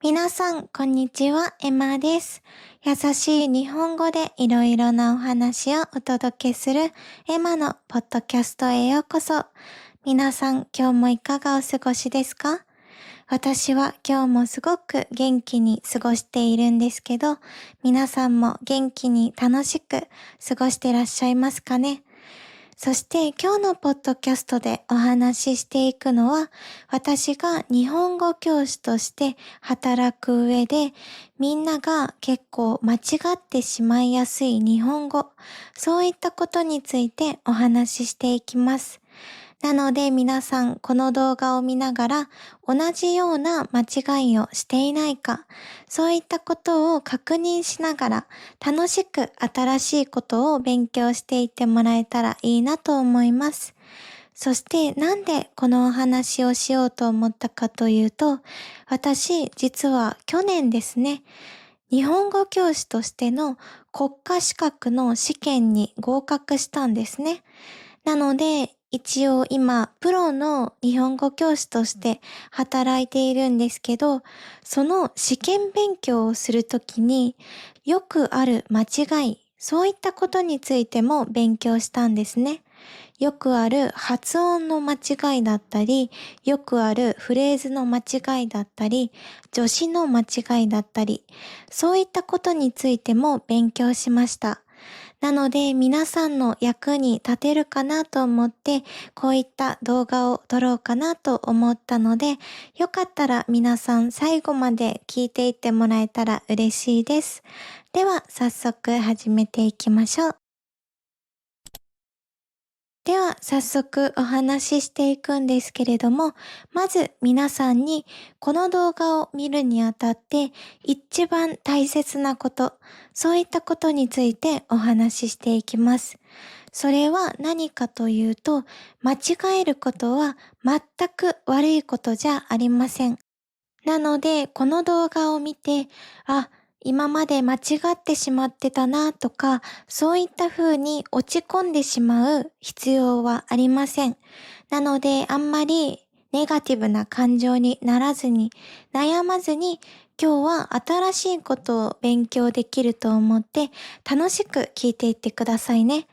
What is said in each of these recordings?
皆さん、こんにちは、エマです。優しい日本語でいろいろなお話をお届けするエマのポッドキャストへようこそ。皆さん、今日もいかがお過ごしですか？私は今日もすごく元気に過ごしているんですけど、皆さんも元気に楽しく過ごしていらっしゃいますかね？そして今日のポッドキャストでお話ししていくのは、私が日本語教師として働く上で、みんなが結構間違ってしまいやすい日本語、そういったことについてお話ししていきます。なので皆さんこの動画を見ながら同じような間違いをしていないか、そういったことを確認しながら楽しく新しいことを勉強していってもらえたらいいなと思います。そしてなんでこのお話をしようと思ったかというと、私実は去年ですね、日本語教師としての国家資格の試験に合格したんですね。なので、一応今、プロの日本語教師として働いているんですけど、その試験勉強をするときによくある間違い、そういったことについても勉強したんですね。よくある発音の間違いだったり、よくあるフレーズの間違いだったり、助詞の間違いだったり、そういったことについても勉強しました。なので皆さんの役に立てるかなと思って、こういった動画を撮ろうかなと思ったので、よかったら皆さん最後まで聞いていってもらえたら嬉しいです。では早速始めていきましょう。では早速お話ししていくんですけれども、まず皆さんにこの動画を見るにあたって一番大切なこと、そういったことについてお話ししていきます。それは何かというと、間違えることは全く悪いことじゃありません。なので、この動画を見て、今まで間違ってしまってたなとか、そういった風に落ち込んでしまう必要はありません。なので、あんまりネガティブな感情にならずに、悩まずに、今日は新しいことを勉強できると思って楽しく聞いていってくださいね。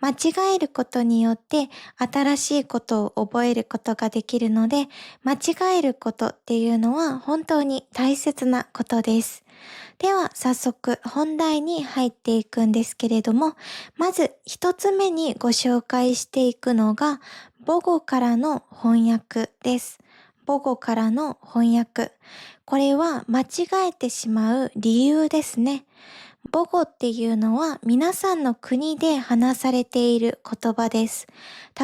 間違えることによって新しいことを覚えることができるので、間違えることっていうのは本当に大切なことです。では早速本題に入っていくんですけれども、まず一つ目にご紹介していくのが母語からの翻訳です。母語からの翻訳。これは間違えてしまう理由ですね。母語っていうのは皆さんの国で話されている言葉です。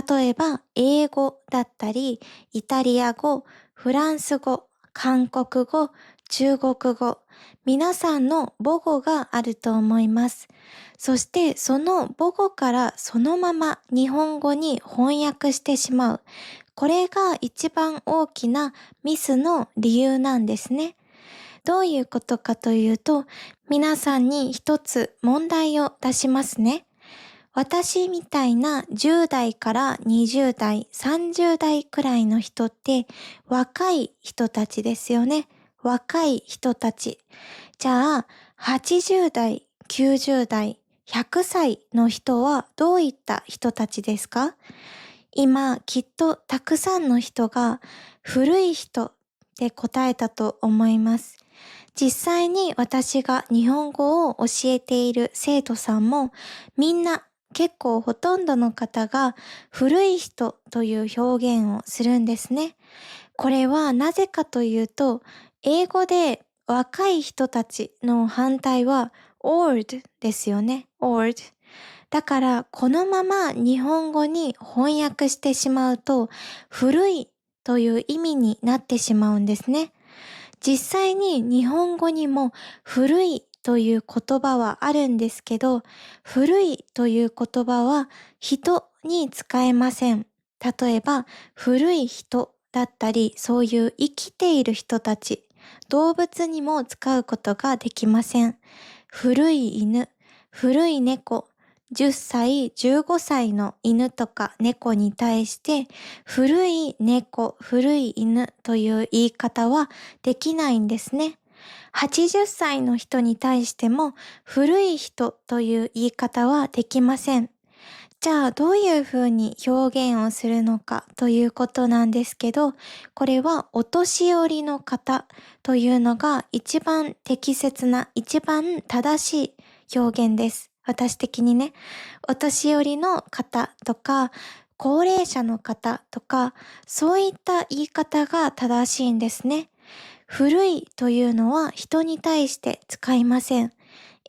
例えば、英語だったり、イタリア語、フランス語、韓国語、中国語、皆さんの母語があると思います。そしてその母語からそのまま日本語に翻訳してしまう。これが一番大きなミスの理由なんですね。どういうことかというと、皆さんに一つ問題を出しますね。私みたいな10代から20代、30代くらいの人って若い人たちですよね。若い人たち。じゃあ、80代、90代、100歳の人はどういった人たちですか？今、きっとたくさんの人が古い人って答えたと思います。実際に私が日本語を教えている生徒さんもみんな結構ほとんどの方が古い人という表現をするんですね。これはなぜかというと、英語で若い人たちの反対は old ですよね。old。だからこのまま日本語に翻訳してしまうと古いという意味になってしまうんですね。実際に日本語にも古いという言葉はあるんですけど、古いという言葉は人に使えません。例えば、古い人だったり、そういう生きている人たち、動物にも使うことができません。古い犬、古い猫、10歳、15歳の犬とか猫に対して、古い猫、古い犬という言い方はできないんですね。80歳の人に対しても古い人という言い方はできません。じゃあどういうふうに表現をするのかということなんですけど、これはお年寄りの方というのが一番適切な、一番正しい表現です。私的にね、お年寄りの方とか、高齢者の方とか、そういった言い方が正しいんですね。古いというのは人に対して使いません。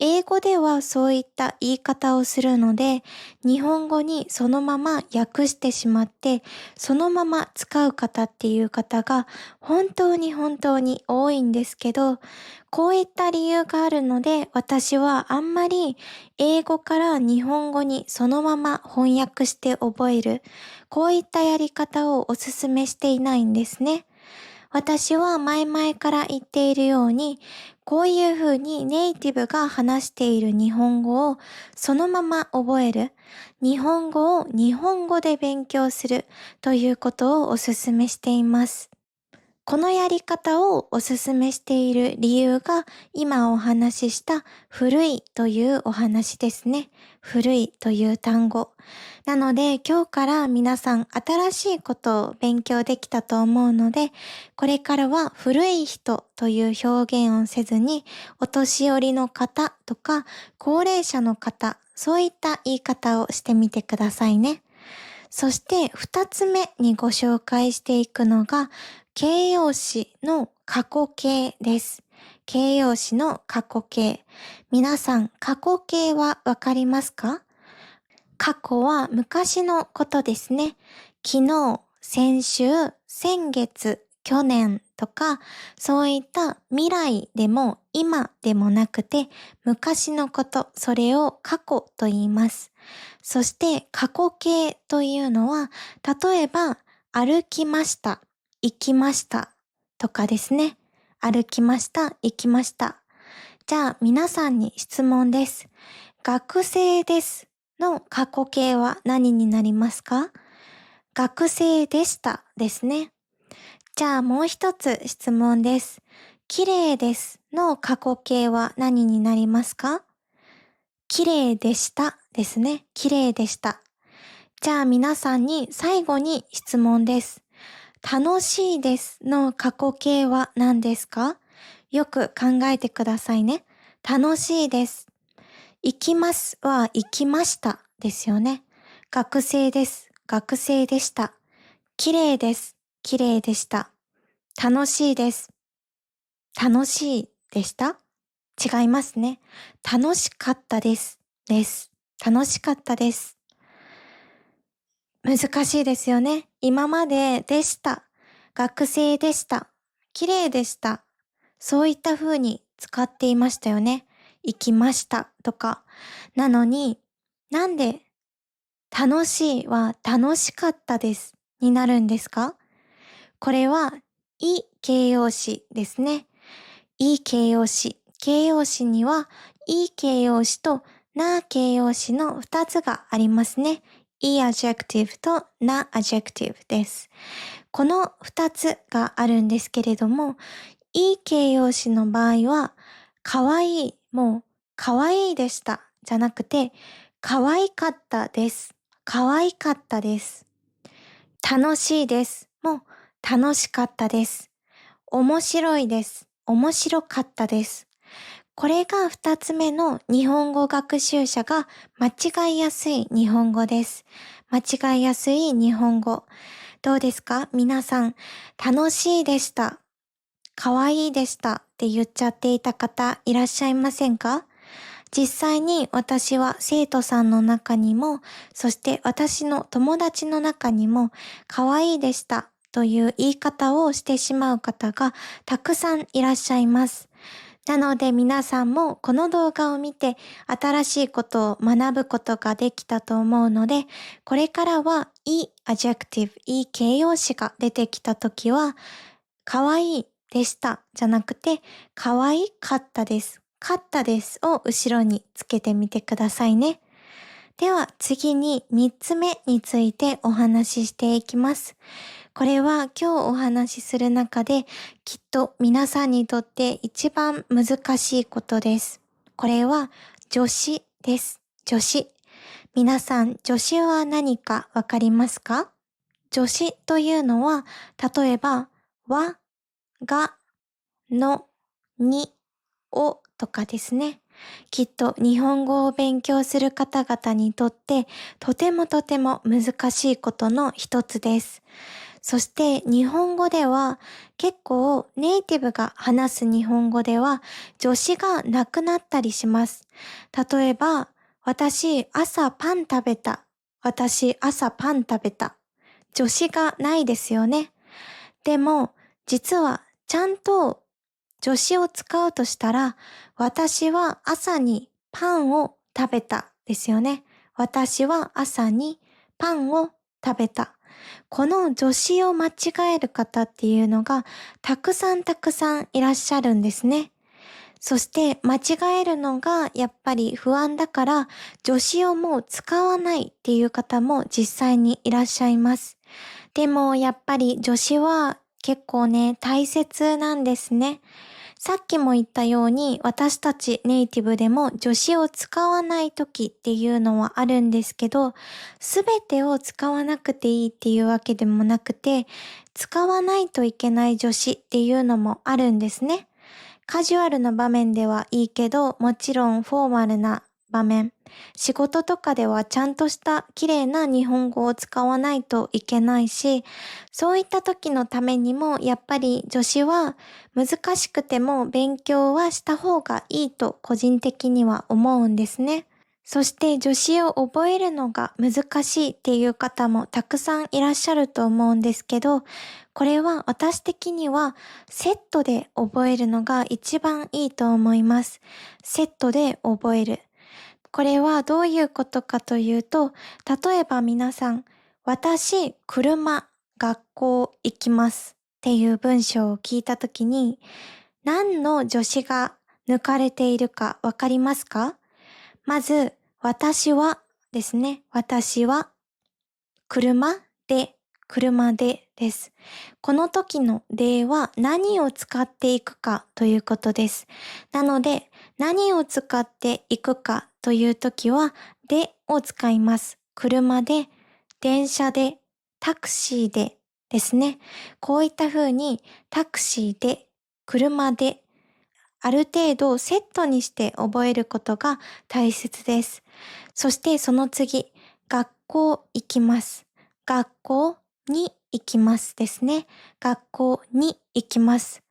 英語ではそういった言い方をするので、日本語にそのまま訳してしまって、そのまま使う方っていう方が本当に本当に多いんですけど、こういった理由があるので、私はあんまり英語から日本語にそのまま翻訳して覚える、こういったやり方をお勧めしていないんですね。私は前々から言っているように、こういうふうにネイティブが話している日本語をそのまま覚える、日本語を日本語で勉強するということをお勧めしています。このやり方をおすすめしている理由が今お話しした古いというお話ですね。古いという単語。なので今日から皆さん新しいことを勉強できたと思うので、これからは古い人という表現をせずにお年寄りの方とか高齢者の方、そういった言い方をしてみてくださいね。そして二つ目にご紹介していくのが形容詞の過去形です。形容詞の過去形。皆さん過去形はわかりますか？過去は昔のことですね。昨日、先週、先月、去年とか、そういった未来でも今でもなくて、昔のこと、それを過去と言います。そして過去形というのは、例えば、歩きました、行きましたとかですね。歩きました、行きました。じゃあ皆さんに質問です。学生ですの過去形は何になりますか？学生でしたですね。じゃあもう一つ質問です。綺麗ですの過去形は何になりますか？綺麗でしたですね。綺麗でした。じゃあ皆さんに最後に質問です。楽しいですの過去形は何ですか？よく考えてくださいね。楽しいです。行きますは行きましたですよね。学生です。学生でした。綺麗です。綺麗でした。楽しいです。楽しいでした？違いますね。楽しかったです。です。楽しかったです。難しいですよね。今まででした。学生でした。綺麗でした。そういった風に使っていましたよね。行きましたとか。なのに、なんで楽しいは楽しかったですになるんですか？これはいい形容詞ですね。いい形容詞。形容詞にはいい形容詞とな形容詞の2つがありますね。いい adjective とな adjective です。この2つがあるんですけれども、いい形容詞の場合は、かわいい、もう、かわいいでした、じゃなくて、かわいかったです。かわいかったです。楽しいです。もう、楽しかったです。面白いです。面白かったです。これが二つ目の日本語学習者が間違いやすい日本語です。間違いやすい日本語。どうですか？皆さん、楽しいでした。可愛いでしたって言っちゃっていた方いらっしゃいませんか？実際に私は生徒さんの中にも、そして私の友達の中にも、可愛いでしたという言い方をしてしまう方がたくさんいらっしゃいます。なので皆さんもこの動画を見て新しいことを学ぶことができたと思うので、これからはいい adjective、いい形容詞が出てきたときは、可愛いでしたじゃなくて、可愛かったです。かったですを後ろにつけてみてくださいね。では次に3つ目についてお話ししていきます。これは今日お話しする中できっと皆さんにとって一番難しいことです。これは助詞です。助詞。皆さん、助詞は何かわかりますか？助詞というのは、例えば、は、が、の、に、をとかですね。きっと日本語を勉強する方々にとってとてもとても難しいことの一つです。そして日本語では結構ネイティブが話す日本語では助詞がなくなったりします。例えば、私朝パン食べた。私朝パン食べた。助詞がないですよね。でも実はちゃんと助詞を使うとしたら、私は朝にパンを食べたですよね。私は朝にパンを食べた。この助詞を間違える方っていうのがたくさんいらっしゃるんですね。そして間違えるのがやっぱり不安だから助詞をもう使わないっていう方も実際にいらっしゃいます。でもやっぱり助詞は結構ね大切なんですね。さっきも言ったように私たちネイティブでも助詞を使わない時っていうのはあるんですけど、すべてを使わなくていいっていうわけでもなくて、使わないといけない助詞っていうのもあるんですね。カジュアルな場面ではいいけど、もちろんフォーマルな場面、仕事とかではちゃんとした綺麗な日本語を使わないといけないし、そういった時のためにもやっぱり助詞は難しくても勉強はした方がいいと個人的には思うんですね。そして助詞を覚えるのが難しいっていう方もたくさんいらっしゃると思うんですけど、これは私的にはセットで覚えるのが一番いいと思います。セットで覚える。これはどういうことかというと、例えば皆さん、私、車、学校行きますっていう文章を聞いたときに、何の助詞が抜かれているかわかりますか？まず、私はですね。私は車で、車でです。この時のでは何を使っていくかということです。なので、何を使っていくかという時は、でを使います。車で、電車で、タクシーでですね。こういった風にタクシーで、車で、ある程度セットにして覚えることが大切です。そしてその次、学校行きます。学校に行きますですね。学校に行きます。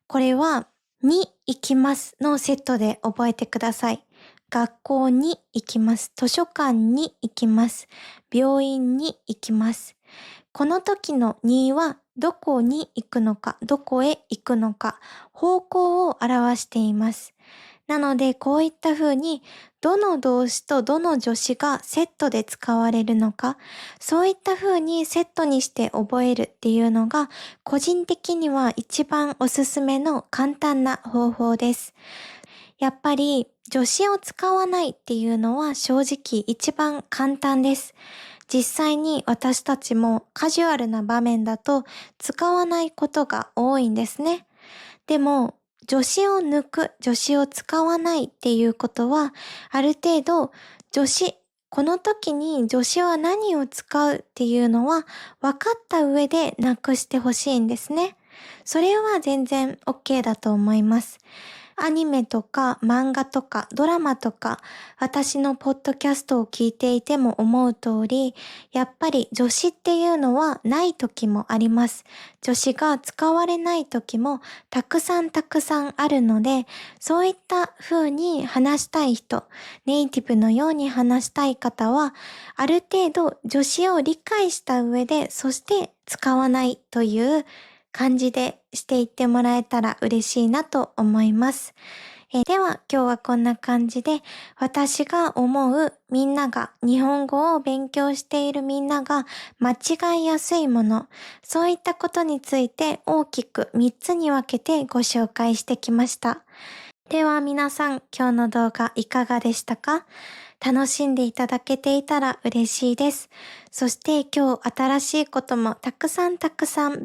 これは、に行きますのセットで覚えてください。学校に行きます。図書館に行きます。病院に行きます。この時のにはどこに行くのか、どこへ行くのか、方向を表しています。なのでこういった風にどの動詞とどの助詞がセットで使われるのか、そういった風にセットにして覚えるっていうのが個人的には一番おすすめの簡単な方法です。やっぱり助詞を使わないっていうのは正直一番簡単です。実際に私たちもカジュアルな場面だと使わないことが多いんですね。でも、助詞を抜く、助詞を使わないっていうことは、ある程度、助詞、この時に助詞は何を使うっていうのは分かった上でなくしてほしいんですね。それは全然 OK だと思います。アニメとか漫画とかドラマとか私のポッドキャストを聞いていても思う通り、やっぱり助詞っていうのはない時もあります。助詞が使われない時もたくさんあるので、そういった風に話したい人、ネイティブのように話したい方は、ある程度助詞を理解した上で、そして使わないという感じでしていってもらえたら嬉しいなと思います。では今日はこんな感じで私が思うみんなが日本語を勉強しているみんなが間違いやすいもの、そういったことについて大きく3つに分けてご紹介してきました。では皆さん、今日の動画いかがでしたか？楽しんでいただけていたら嬉しいです。そして今日新しいこともたくさん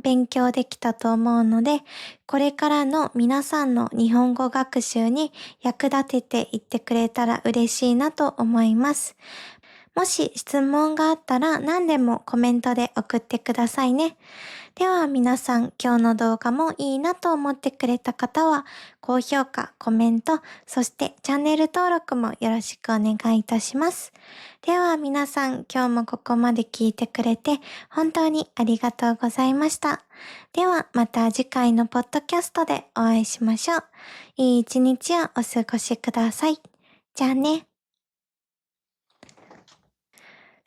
勉強できたと思うので、これからの皆さんの日本語学習に役立てていってくれたら嬉しいなと思います。もし質問があったら何でもコメントで送ってくださいね。では皆さん、今日の動画もいいなと思ってくれた方は、高評価、コメント、そしてチャンネル登録もよろしくお願いいたします。では皆さん、今日もここまで聞いてくれて本当にありがとうございました。ではまた次回のポッドキャストでお会いしましょう。いい一日をお過ごしください。じゃあね。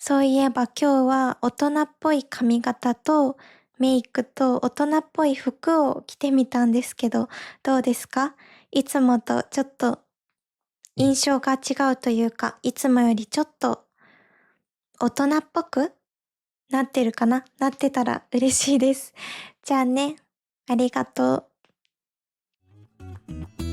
そういえば今日は大人っぽい髪型とメイクと大人っぽい服を着てみたんですけど、どうですか？いつもとちょっと印象が違うというか、いつもよりちょっと大人っぽくなってるかな？なってたら嬉しいです。じゃあね、ありがとう。